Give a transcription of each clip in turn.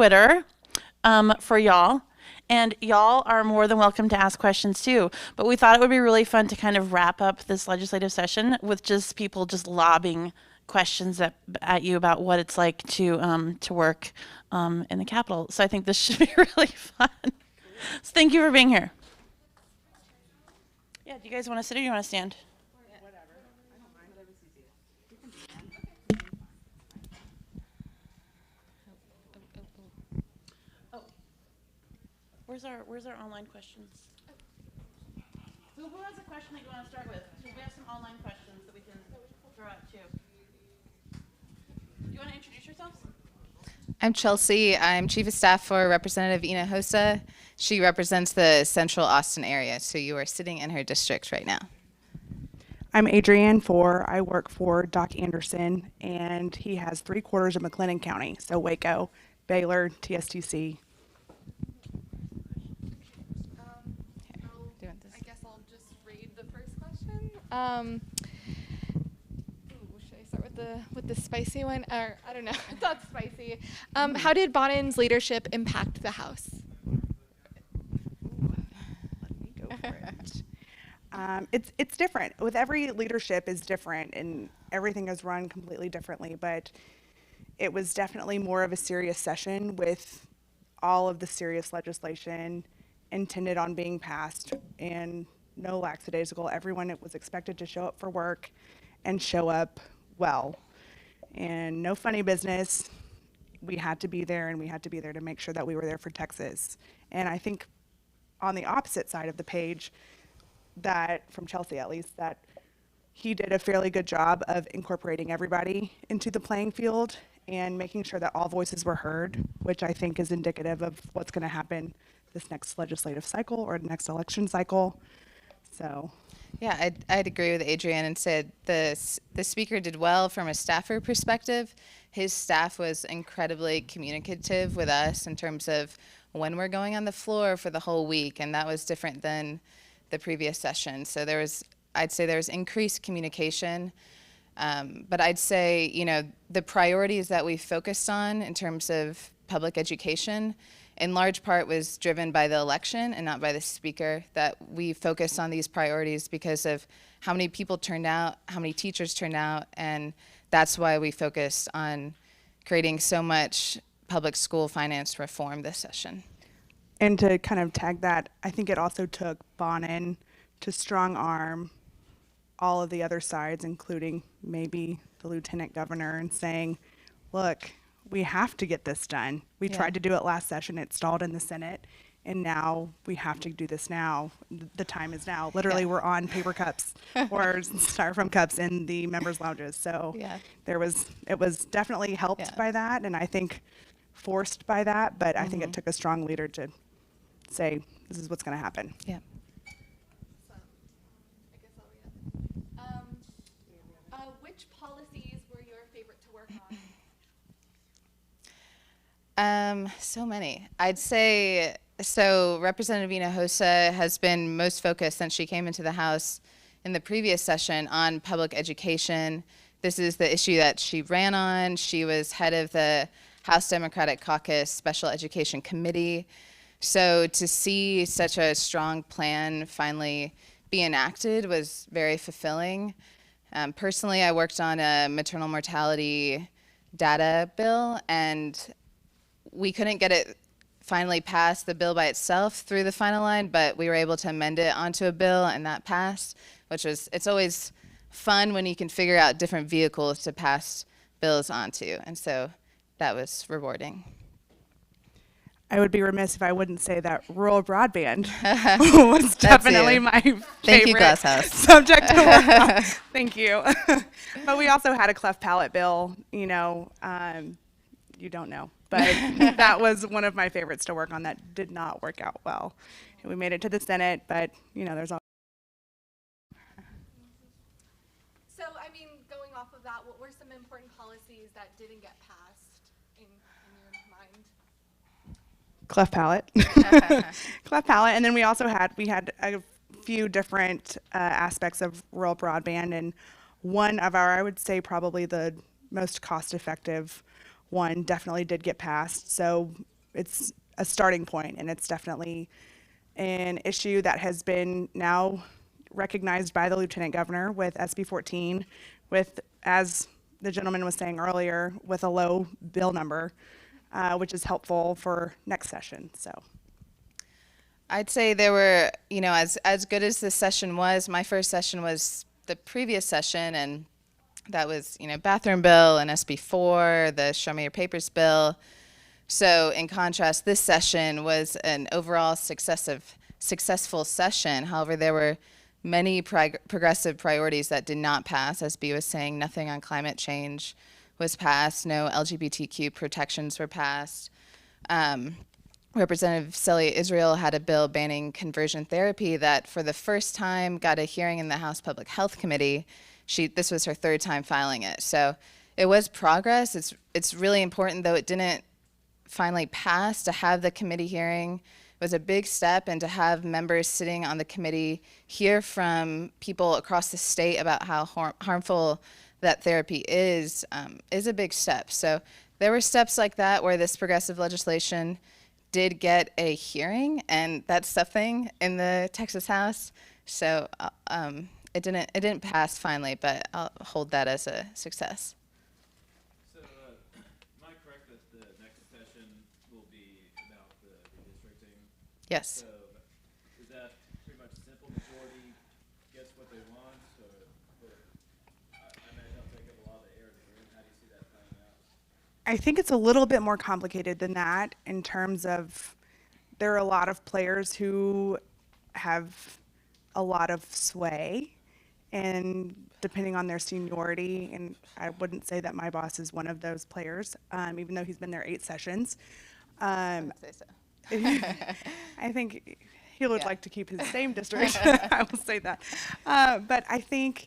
Twitter for y'all. And y'all are more than welcome to ask questions too. But we thought it would be really fun to kind of wrap up this legislative session with just people just lobbing questions at you about what it's like to work in the Capitol. So I think this should be really fun. So thank you for being here. Yeah, do you guys want to sit or do you want to stand? Oh, where's our online questions? Who has a question that you want to start with? So we have some online questions that we can throw out too. Do you want to introduce yourselves? I'm Chelsea. I'm Chief of Staff for Representative Hinojosa. She represents the Central Austin area, so you are sitting in her district right now. I'm Adrienne Four. I work for Doc Anderson, and he has 3/4 of McLennan County, so Waco, Baylor, TSTC. I guess I'll just read the first question. Should I start with the spicy one? Or I don't know, it's not spicy. How did Bonin's leadership impact the House? Let me go for it. It's different. With every leadership is different, and everything is run completely differently. But it was definitely more of a serious session with all of the serious legislation intended on being passed, and no lackadaisical. Everyone was expected to show up for work and show up well, and no funny business. We had to be there, and we had to be there to make sure that we were there for Texas. And I think on the opposite side of the page, that from Chelsea at least, that he did a fairly good job of incorporating everybody into the playing field and making sure that all voices were heard, which I think is indicative of what's going to happen this next legislative cycle or next election cycle. So Yeah, I'd agree with Adrienne and said the speaker did well from a staffer perspective. His staff was incredibly communicative with us in terms of when we're going on the floor for the whole week, and that was different than the previous session. So I'd say there was increased communication, but I'd say, the priorities that we focused on in terms of public education in large part was driven by the election and not by the speaker, that we focused on these priorities because of how many people turned out, how many teachers turned out, and that's why we focused on creating so much public school finance reform this session. And to kind of tag that, I think it also took Bonin to strong arm all of the other sides, including maybe the lieutenant governor, and saying, look, we have to get this done. We tried to do it last session, it stalled in the Senate, and now we have to do this now. The time is now. Literally, we're on paper cups or styrofoam cups in the members' lounges. So it was definitely helped by that, and I think forced by that, but I think it took a strong leader to say, this is what's going to happen. Yeah. So, I guess I'll read it. Which policies were your favorite to work on? So many. I'd say, so Representative Hinojosa has been most focused since she came into the House in the previous session on public education. This is the issue that she ran on. She was head of the House Democratic Caucus Special Education Committee. So to see such a strong plan finally be enacted was very fulfilling. Personally, I worked on a maternal mortality data bill, and we couldn't get it finally passed, the bill by itself, through the final line, but we were able to amend it onto a bill, and that passed, it's always fun when you can figure out different vehicles to pass bills onto, and so that was rewarding. I would be remiss if I wouldn't say that rural broadband was That's definitely you. my favorite Thank you, Glasshouse. subject to work on. Thank you. But we also had a cleft palate bill, you don't know. But that was one of my favorites to work on that did not work out well. And we made it to the Senate, but, there's all. So, going off of that, what were some important policies that didn't get passed in your mind? Cleft palate. Cleft palate. And then we had a few different aspects of rural broadband, and one of I would say probably the most cost effective one definitely did get passed. So it's a starting point, and it's definitely an issue that has been now recognized by the Lieutenant Governor with SB 14, with, as the gentleman was saying earlier, with a low bill number, which is helpful for next session. So I'd say there were, as good as this session was, my first session was the previous session, and that was, bathroom bill and SB4, the Show Me Your Papers bill. So in contrast, this session was an overall successful session. However, there were many progressive priorities that did not pass. As Bea was saying, nothing on climate change was passed. No LGBTQ protections were passed. Representative Celia Israel had a bill banning conversion therapy that for the first time got a hearing in the House Public Health Committee. This was her third time filing it. So it was progress. It's really important, though it didn't finally pass, to have the committee hearing. It was a big step, and to have members sitting on the committee hear from people across the state about how harmful that therapy is a big step. So there were steps like that where this progressive legislation did get a hearing, and that's something in the Texas House. So it didn't pass finally, but I'll hold that as a success. So, am I correct that the next session will be about the redistricting? Yes. So, is that pretty much simple majority gets what they want, or I imagine it'll take up a lot of the air in the room. How do you see that playing out? I think it's a little bit more complicated than that, in terms of there are a lot of players who have a lot of sway, and depending on their seniority, and I wouldn't say that my boss is one of those players, even though he's been there 8 sessions. I would say so. I think he would Yeah. like to keep his same district. I will say that. But I think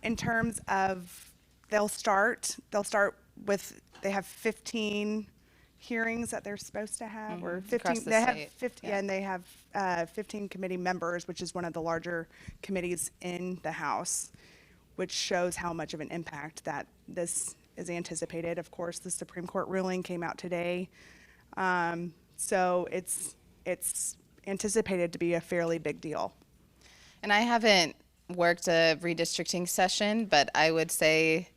in terms of they'll start with, they have 15 hearings that they're supposed to have, or 15. Across the They have state, 50, yeah. and they have 15 committee members, which is one of the larger committees in the House, which shows how much of an impact that this is anticipated. Of course, the Supreme Court ruling came out today, so it's anticipated to be a fairly big deal. And I haven't worked a redistricting session, but I would say,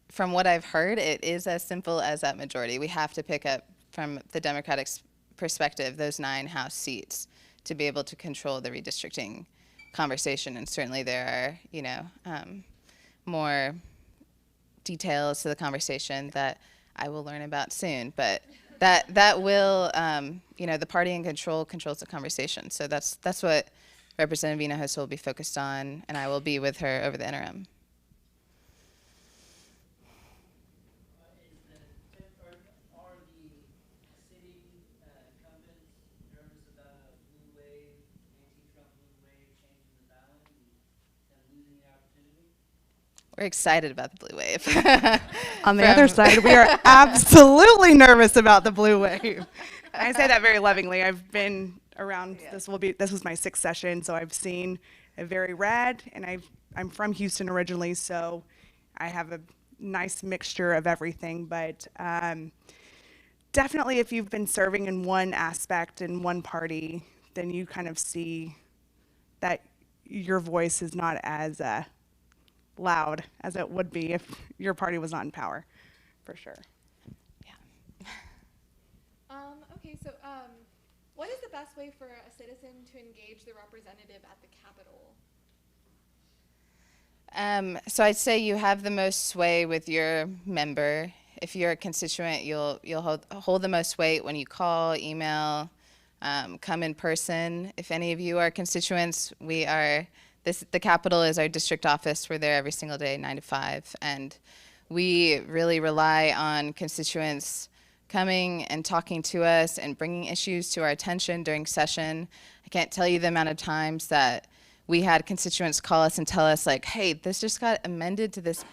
from what I've heard, it is as simple as that majority. We have to pick up, from the Democratic perspective, those 9 House seats to be able to control the redistricting conversation. And certainly there are, more details to the conversation that I will learn about soon. But that will, the party in control controls the conversation. So that's what Representative Hinojosa will be focused on, and I will be with her over the interim. Are the city incumbents nervous about a blue wave, anti-Trump blue wave, changing the ballot and losing the opportunity? We're excited about the blue wave. On the other side, we are absolutely nervous about the blue wave. I say that very lovingly. I've been around. Yeah. This was my 6th session, so I've seen a very red, and I'm from Houston originally, so I have a nice mixture of everything. But definitely, if you've been serving in one aspect in one party, then you kind of see that your voice is not as loud as it would be if your party was not in power, for sure. Okay, so what is the best way for a citizen to engage the representative at the Capitol? So I'd say you have the most sway with your member. If you're a constituent, you'll hold the most weight when you call, email, come in person. If any of you are constituents, the Capitol is our district office. We're there every single day, 9 to 5, and we really rely on constituents coming and talking to us and bringing issues to our attention during session. I can't tell you the amount of times that we had constituents call us and tell us, like, hey, this just got amended to this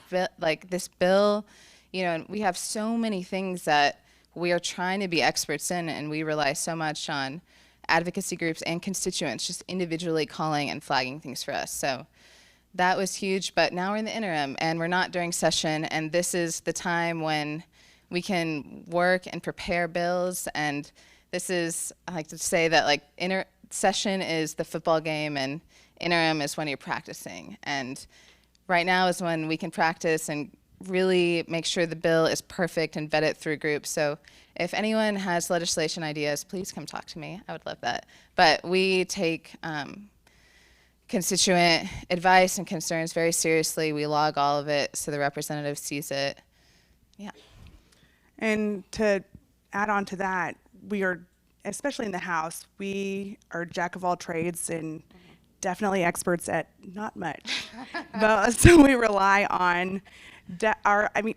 bill, and we have so many things that we are trying to be experts in, and we rely so much on advocacy groups and constituents just individually calling and flagging things for us. So that was huge, but now we're in the interim, and we're not during session, and this is the time when we can work and prepare bills. And this is, I like to say that like session is the football game and interim is when you're practicing. And right now is when we can practice and really make sure the bill is perfect and vet it through groups. So if anyone has legislation ideas, please come talk to me. I would love that. But we take constituent advice and concerns very seriously. We log all of it so the representative sees it. Yeah. And to add on to that, we are, especially in the House, we are jack of all trades and definitely experts at not much. But so we rely on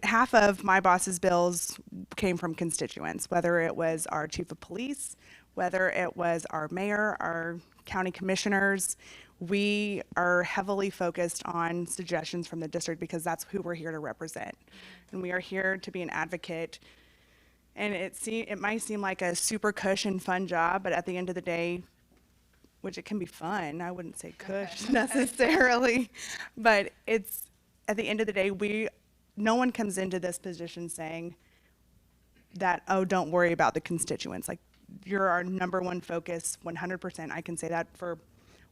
half of my boss's bills came from constituents, whether it was our chief of police, whether it was our mayor, our county commissioners. We are heavily focused on suggestions from the district because that's who we're here to represent. And we are here to be an advocate. And it might seem like a super cush and fun job, but at the end of the day, which it can be fun, I wouldn't say cush necessarily, but it's, at the end of the day, no one comes into this position saying that, oh, don't worry about the constituents. Like, you're our number one focus, 100%. I can say that for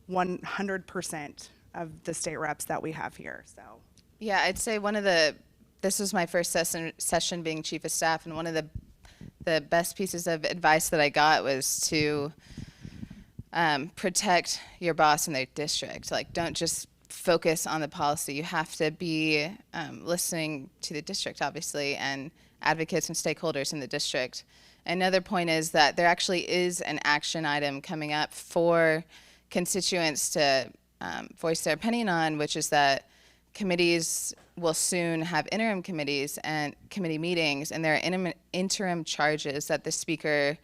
100% of the state reps that we have here, so. Yeah, I'd say this was my first session being chief of staff, and one of the best pieces of advice that I got was to protect your boss in their district. Like, don't just focus on the policy. You have to be listening to the district, obviously, and advocates and stakeholders in the district. Another point is that there actually is an action item coming up for constituents to voice their opinion on, which is that committees will soon have interim committees and committee meetings, and there are interim charges that the speaker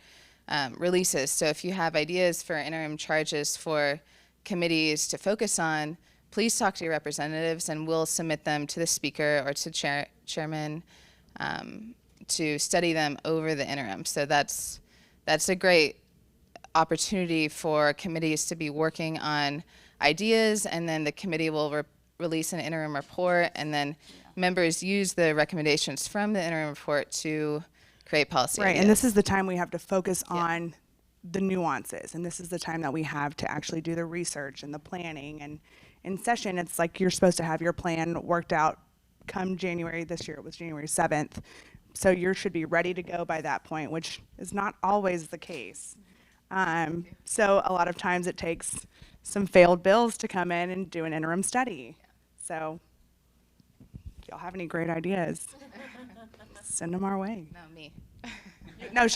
releases. So if you have ideas for interim charges for committees to focus on, please talk to your representatives and we'll submit them to the speaker or to chairman to study them over the interim. So that's a great opportunity for committees to be working on ideas, and then the committee will release an interim report, and then members use the recommendations from the interim report to create policy Right, ideas. and this is the time we have to focus on the nuances, and this is the time that we have to actually do the research and the planning. And in session, it's like you're supposed to have your plan worked out come January. This year it was January 7th. So you should be ready to go by that point, which is not always the case. So a lot of times it takes some failed bills to come in and do an interim study. So if y'all have any great ideas, send them our way. No, me.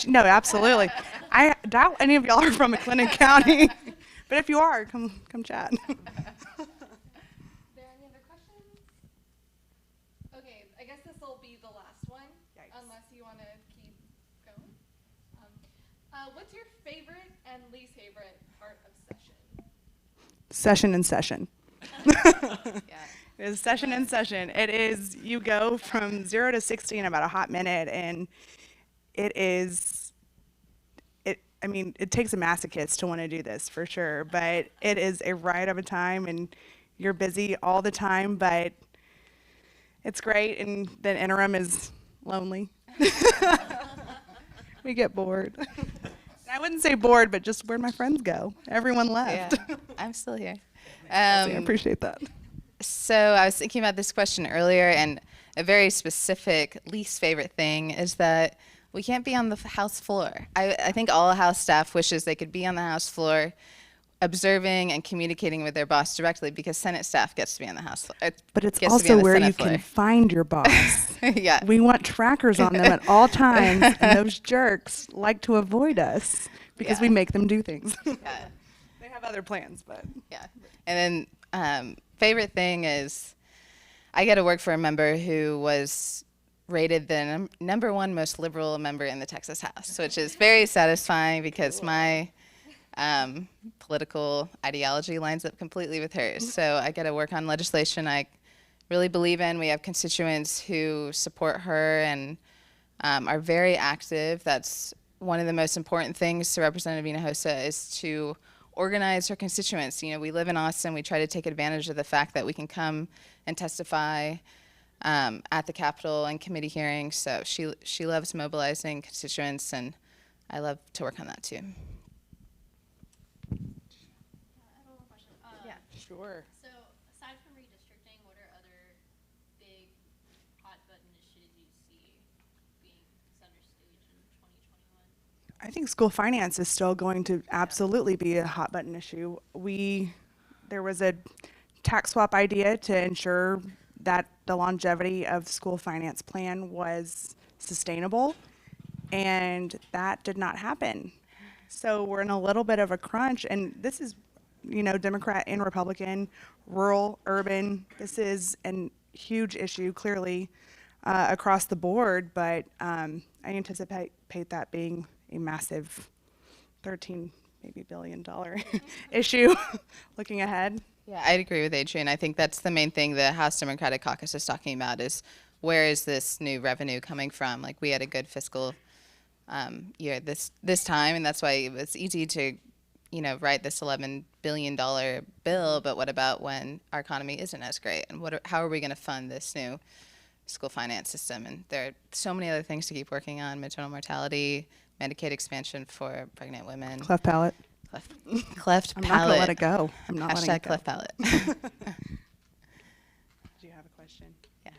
No, absolutely. I doubt any of y'all are from McLennan County, but if you are, come chat. Are there any other questions? Okay, I guess this will be the last one, Yikes. unless you want to keep going. What's your favorite and least favorite part of session? Session and session. Yeah. It is session and session. It is, you go from 0 to 60 in about a hot minute, and it takes a masochist to want to do this for sure, but it is a ride of a time, and you're busy all the time, but it's great, and the interim is lonely. We get bored. I wouldn't say bored, but just where'd my friends go? Everyone left. Yeah, I'm still here. I appreciate that. So I was thinking about this question earlier, and a very specific least favorite thing is that we can't be on the House floor. I think all House staff wishes they could be on the House floor observing and communicating with their boss directly, because Senate staff gets to be on the House floor. But it's gets to be also on the where Senate you floor. can find your boss. Yeah. We want trackers on them at all times, and those jerks like to avoid us because Yeah. we make them do things. Yeah. They have other plans, but Yeah. And then favorite thing is I get to work for a member who was rated the number one most liberal member in the Texas House, which is very satisfying because my political ideology lines up completely with hers. So I get to work on legislation I really believe in. We have constituents who support her and are very active. That's one of the most important things to Representative Hinojosa is to organize her constituents. You know, we live in Austin. We try to take advantage of the fact that we can come and testify at the Capitol and committee hearings. So she loves mobilizing constituents, and I love to work on that too. Yeah, sure. So, aside from redistricting, what are other big hot button issues you see being center stage in 2021? I think school finance is still going to absolutely be a hot button issue. There was a tax swap idea to ensure that the longevity of the school finance plan was sustainable, and that did not happen. So we're in a little bit of a crunch, and this is, Democrat and Republican, rural, urban. This is a huge issue, clearly, across the board, but I anticipate that being a massive $13 billion issue looking ahead. Yeah, I'd agree with Adrian. I think that's the main thing the House Democratic Caucus is talking about is where is this new revenue coming from? Like, we had a good fiscal year this time, and that's why it was easy to, write this $11 billion bill, but what about when our economy isn't as great? And how are we going to fund this new school finance system? And there are so many other things to keep working on: maternal mortality, Medicaid expansion for pregnant women. Cleft palate. Cleft I'm palate. not gonna let it go. I'm not letting Hashtag it go. cleft palate. Do you have a question? Yeah.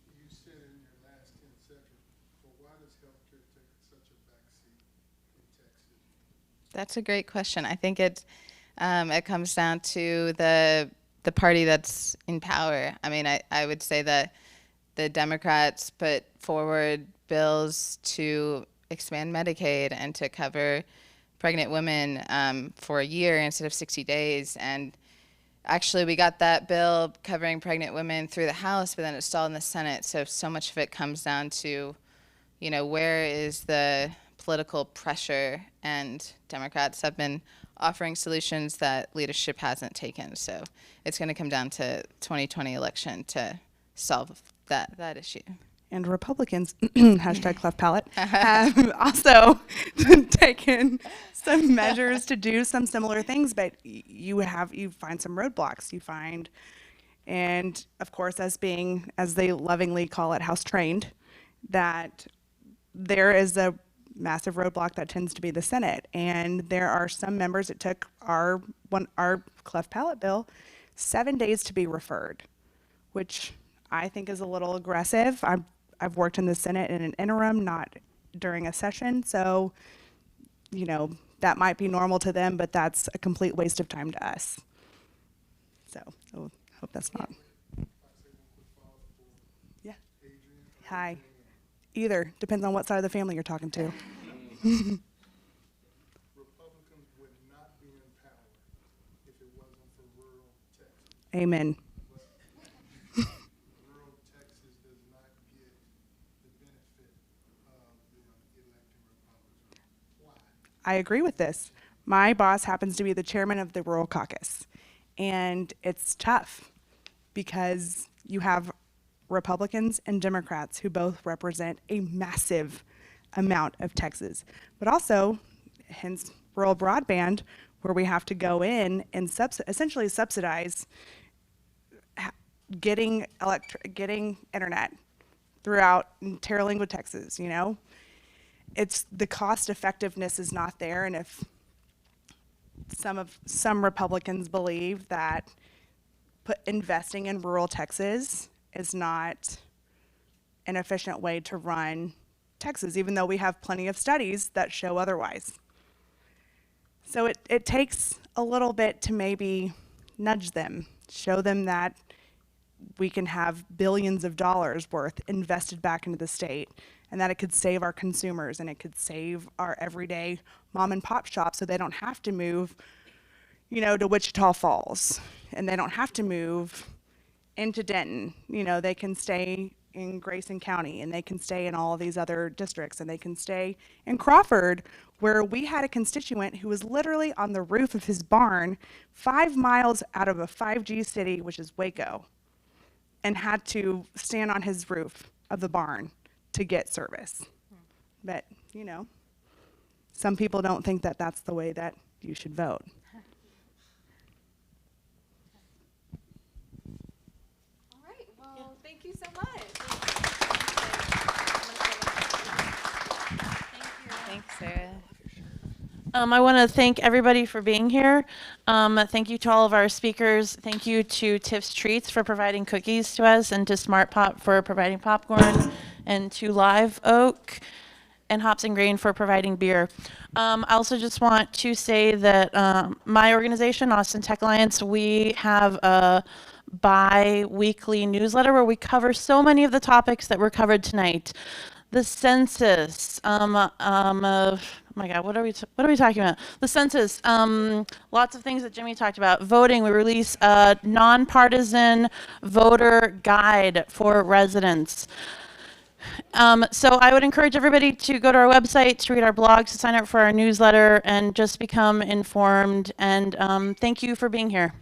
You said in your last 10 seconds, well, why does healthcare take such a backseat in Texas? That's a great question. I think it comes down to the party that's in power. I mean, I would say that the Democrats put forward bills to expand Medicaid and to cover pregnant women for a year instead of 60 days. And actually, we got that bill covering pregnant women through the House, but then it stalled in the Senate. So much of it comes down to, where is the political pressure? And Democrats have been offering solutions that leadership hasn't taken. So it's going to come down to 2020 election to solve that issue. And Republicans, hashtag cleft palate, have also taken some measures to do some similar things, but you find some roadblocks. And of course, as they lovingly call it, house trained, that there is a massive roadblock that tends to be the Senate. And there are some members that took our cleft palate bill 7 days to be referred, which I think is a little aggressive. I've worked in the Senate in an interim, not during a session, so, that might be normal to them, but that's a complete waste of time to us. So, I hope that's not. Yeah. Hi. Either. Depends on what side of the family you're talking to. Republicans would not be in power if it wasn't for rural Texas. Amen. Rural Texas does not get the benefit of electing Republicans. Why? I agree with this. My boss happens to be the chairman of the Rural Caucus, and it's tough because you have Republicans and Democrats who both represent a massive amount of Texas, but also, hence rural broadband, where we have to go in and essentially subsidize getting internet throughout Terralingo, Texas. It's the cost effectiveness is not there, and if some Republicans believe that investing in rural Texas is not an efficient way to run Texas, even though we have plenty of studies that show otherwise. So it takes a little bit to maybe nudge them, show them that we can have billions of dollars worth invested back into the state, and that it could save our consumers and it could save our everyday mom and pop shop so they don't have to move, to Wichita Falls, and they don't have to move into Denton. They can stay in Grayson County, and they can stay in all of these other districts, and they can stay in Crawford, where we had a constituent who was literally on the roof of his barn 5 miles out of a 5G city, which is Waco, and had to stand on his roof of the barn to get service. But, some people don't think that that's the way that you should vote. All right. Well, thank you so Thanks, Sarah. I want to thank everybody for being here. Thank you to all of our speakers. Thank you to Tiff's Treats for providing cookies to us, and to Smart Pop for providing popcorn, and to Live Oak and Hops and Grain for providing beer. I also just want to say that my organization, Austin Tech Alliance, we have a bi-weekly newsletter where we cover so many of the topics that were covered tonight. The census, oh my God, what are we talking about? The census, lots of things that Jimmy talked about. Voting, we release a nonpartisan voter guide for residents. So I would encourage everybody to go to our website, to read our blogs, to sign up for our newsletter, and just become informed. And thank you for being here.